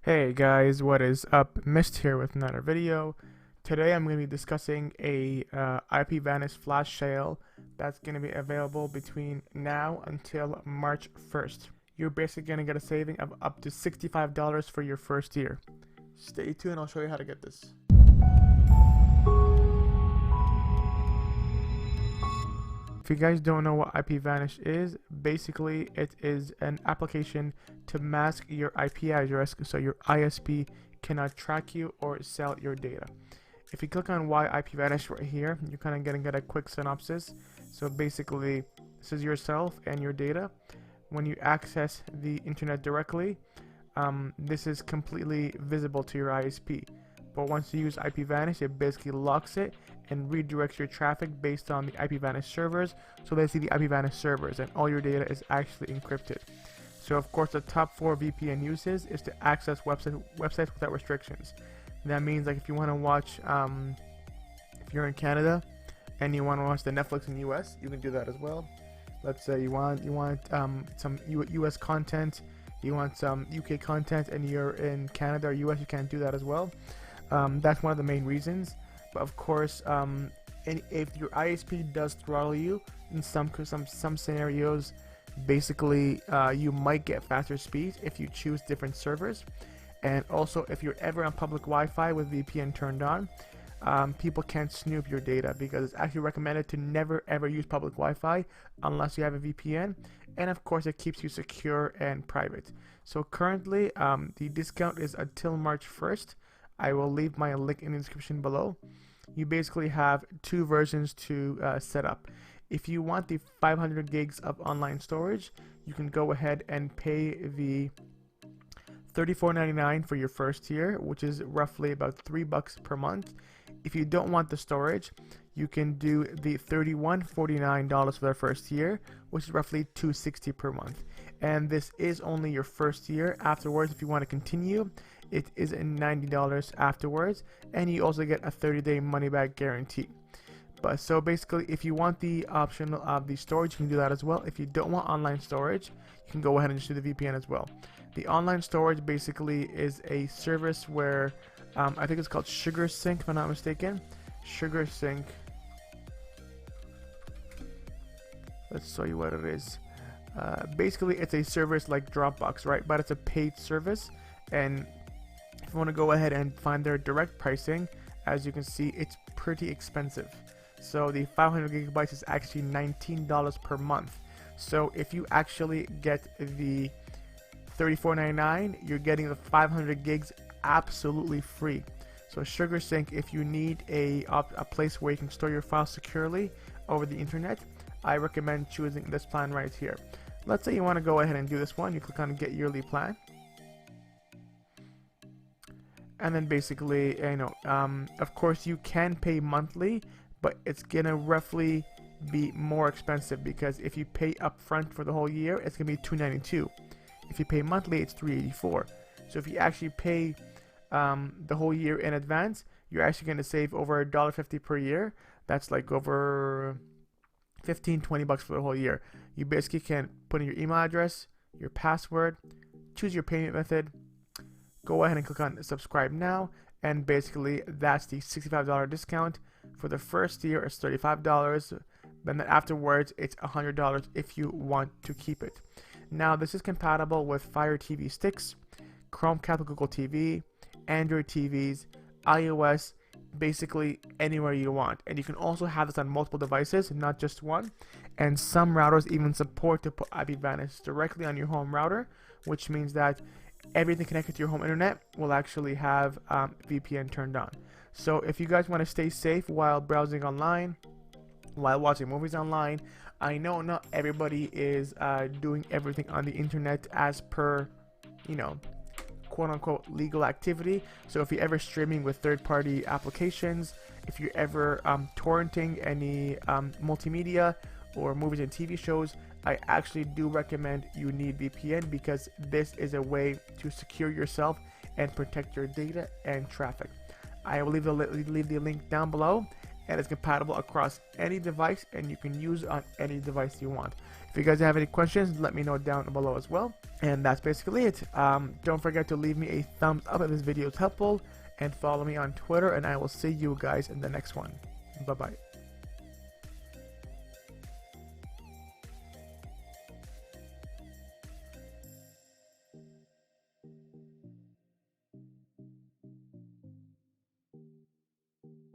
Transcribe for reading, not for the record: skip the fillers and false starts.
Hey guys, what is up? Mist here with another video. Today I'm going to be discussing a Ipvanish flash sale that's going to be available between now until March 1st. You're basically going to get a saving of up to $65 for your first year. Stay tuned, I'll show you how to get this. If you guys don't know what Ipvanish is, basically it is an application to mask your IP address so your ISP cannot track you or sell your data. If you click on why Ipvanish right here, you're kind of going to get a quick synopsis. So basically, this is yourself and your data. When you access the internet directly, this is completely visible to your ISP. But once you use Ipvanish, it basically locks it and redirects your traffic based on the Ipvanish servers, so they see the Ipvanish servers and all your data is actually encrypted. So of course the top 4 VPN uses is to access websites without restrictions. That means like if you want to watch, if you're in Canada and you want to watch the Netflix in the US, you can do that as well. Let's say you want some US content, you want some UK content, and you're in Canada or US, you can't do that as well. That's one of the main reasons. But of course, if your ISP does throttle you in some scenarios, basically you might get faster speeds if you choose different servers. And also, if you're ever on public Wi-Fi with VPN turned on, people can't snoop your data, because it's actually recommended to never ever use public Wi-Fi unless you have a VPN. And of course, it keeps you secure and private. So currently, the discount is until March 1st. I will leave my link in the description below. You basically have 2 versions to set up. If you want the 500 gigs of online storage, you can go ahead and pay the $34.99 for your first year, which is roughly about $3 per month. If you don't want the storage, you can do the $31.49 for the first year, which is roughly $260 per month. And this is only your first year. Afterwards, if you want to continue, it is $90 afterwards, and you also get a 30-day money-back guarantee. But so basically, if you want the option of the storage, you can do that as well. If you don't want online storage, you can go ahead and just do the VPN as well. The online storage basically is a service where I think it's called SugarSync, if I'm not mistaken. SugarSync. Let's show you what it is. Basically, it's a service like Dropbox, right? But it's a paid service, and if you want to go ahead and find their direct pricing, as you can see, it's pretty expensive. So the 500 gigabytes is actually $19 per month. So if you actually get the $34.99, you're getting the 500 gigs absolutely free. So SugarSync, if you need a place where you can store your files securely over the internet, I recommend choosing this plan right here. Let's say you want to go ahead and do this one. You click on Get Yearly Plan. And then basically, of course you can pay monthly, but it's gonna roughly be more expensive, because if you pay upfront for the whole year, it's gonna be $292. If you pay monthly, it's $384. So if you actually pay the whole year in advance, you're actually gonna save over $1.50 per year. That's like over $15-20 for the whole year. You basically can put in your email address, your password, choose your payment method, go ahead and click on subscribe now, and basically that's the $65 discount. For the first year it's $35, and then afterwards it's $100 if you want to keep it. Now this is compatible with Fire TV sticks, Chromecast with Google TV, Android TVs, iOS, basically anywhere you want. And you can also have this on multiple devices, not just one. And some routers even support to put Ipvanish directly on your home router, which means that everything connected to your home internet will actually have VPN turned on. So if you guys want to stay safe while browsing online, while watching movies online, I know not everybody is doing everything on the internet as per, quote-unquote legal activity. So if you're ever streaming with third-party applications, if you're ever torrenting any multimedia or movies and TV shows, I actually do recommend you need VPN, because this is a way to secure yourself and protect your data and traffic. I will leave the link down below, and it's compatible across any device, and you can use it on any device you want. If you guys have any questions, let me know down below as well. And that's basically it. Don't forget to leave me a thumbs up if this video is helpful, and follow me on Twitter, and I will see you guys in the next one. Bye bye.